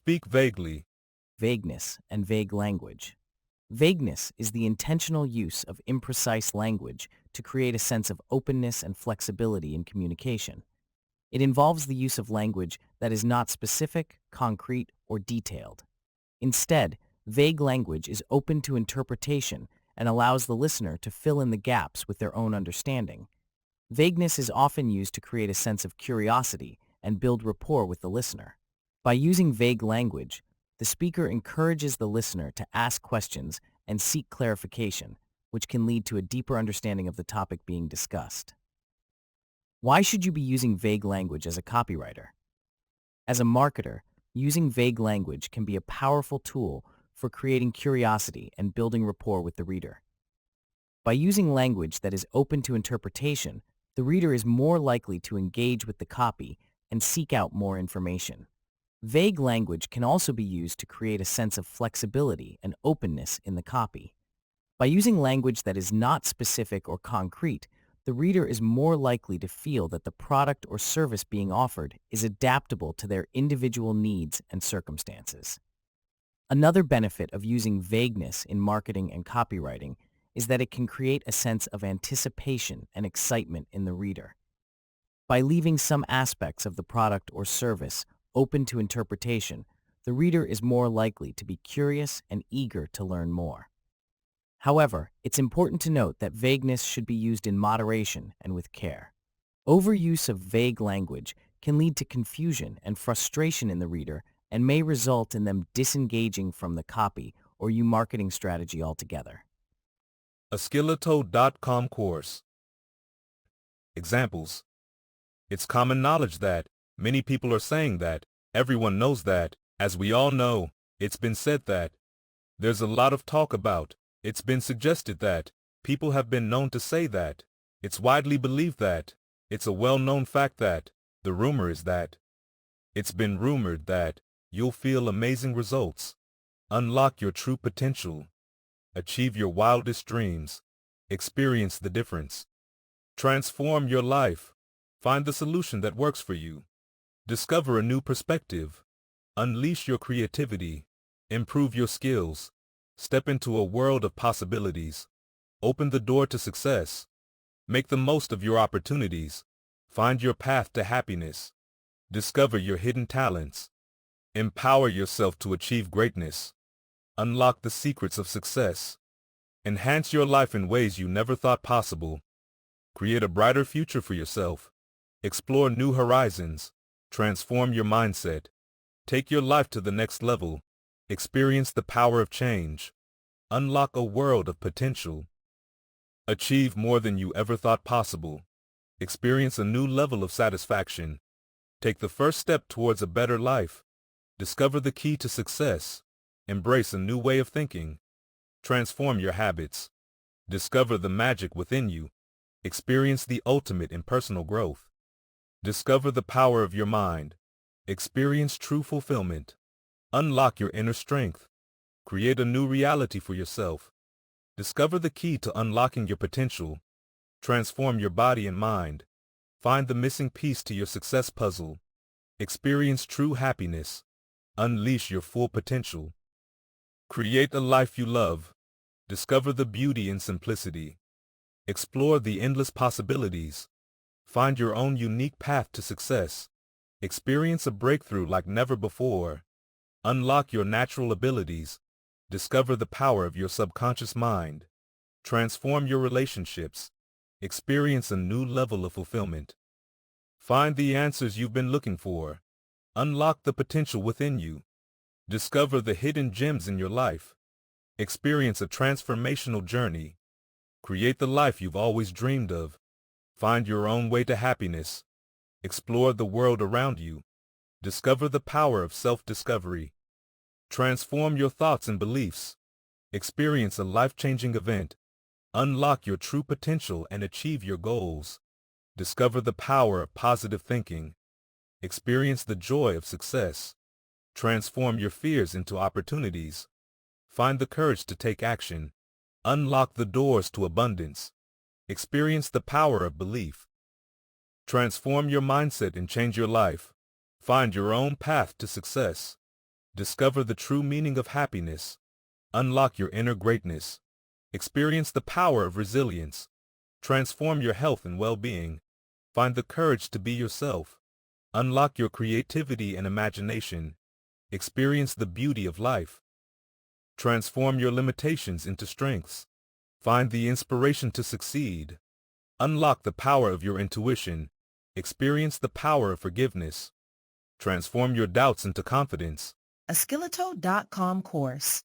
Speak vaguely. Vagueness and vague language. Vagueness is the intentional use of imprecise language to create a sense of openness and flexibility in communication. It involves the use of language that is not specific, concrete, or detailed. Instead, vague language is open to interpretation and allows the listener to fill in the gaps with their own understanding. Vagueness is often used to create a sense of curiosity and build rapport with the listener. By using vague language, the speaker encourages the listener to ask questions and seek clarification, which can lead to a deeper understanding of the topic being discussed. Why should you be using vague language as a copywriter? As a marketer, using vague language can be a powerful tool for creating curiosity and building rapport with the reader. By using language that is open to interpretation, the reader is more likely to engage with the copy and seek out more information. Vague language can also be used to create a sense of flexibility and openness in the copy. By using language that is not specific or concrete, the reader is more likely to feel that the product or service being offered is adaptable to their individual needs and circumstances. Another benefit of using vagueness in marketing and copywriting is that it can create a sense of anticipation and excitement in the reader. By leaving some aspects of the product or service open to interpretation, the reader is more likely to be curious and eager to learn more. However, it's important to note that vagueness should be used in moderation and with care. Overuse of vague language can lead to confusion and frustration in the reader and may result in them disengaging from the copy or your marketing strategy altogether. A Skeleto.com course. Examples. It's common knowledge that, many people are saying that, everyone knows that, as we all know, it's been said that. There's a lot of talk about, it's been suggested that, people have been known to say that, it's widely believed that, it's a well-known fact that, the rumor is that. It's been rumored that, you'll feel amazing results. Unlock your true potential. Achieve your wildest dreams. Experience the difference. Transform your life. Find the solution that works for you. Discover a new perspective. Unleash your creativity. Improve your skills. Step into a world of possibilities. Open the door to success. Make the most of your opportunities. Find your path to happiness. Discover your hidden talents. Empower yourself to achieve greatness. Unlock the secrets of success. Enhance your life in ways you never thought possible. Create a brighter future for yourself. Explore new horizons. Transform your mindset. Take your life to the next level. Experience the power of change. Unlock a world of potential. Achieve more than you ever thought possible. Experience a new level of satisfaction. Take the first step towards a better life. Discover the key to success. Embrace a new way of thinking. Transform your habits. Discover the magic within you. Experience the ultimate in personal growth. Discover the power of your mind. Experience true fulfillment. Unlock your inner strength. Create a new reality for yourself. Discover the key to unlocking your potential. Transform your body and mind. Find the missing piece to your success puzzle. Experience true happiness. Unleash your full potential. Create a life you love. Discover the beauty in simplicity. Explore the endless possibilities. Find your own unique path to success. Experience a breakthrough like never before. Unlock your natural abilities. Discover the power of your subconscious mind. Transform your relationships. Experience a new level of fulfillment. Find the answers you've been looking for. Unlock the potential within you. Discover the hidden gems in your life. Experience a transformational journey. Create the life you've always dreamed of. Find your own way to happiness. Explore the world around you. Discover the power of self-discovery. Transform your thoughts and beliefs. Experience a life-changing event. Unlock your true potential and achieve your goals. Discover the power of positive thinking. Experience the joy of success. Transform your fears into opportunities. Find the courage to take action. Unlock the doors to abundance. Experience the power of belief. Transform your mindset and change your life. Find your own path to success. Discover the true meaning of happiness. Unlock your inner greatness. Experience the power of resilience. Transform your health and well-being. Find the courage to be yourself. Unlock your creativity and imagination. Experience the beauty of life. Transform your limitations into strengths. Find the inspiration to succeed. Unlock the power of your intuition. Experience the power of forgiveness. Transform your doubts into confidence. A Skeleto.com course.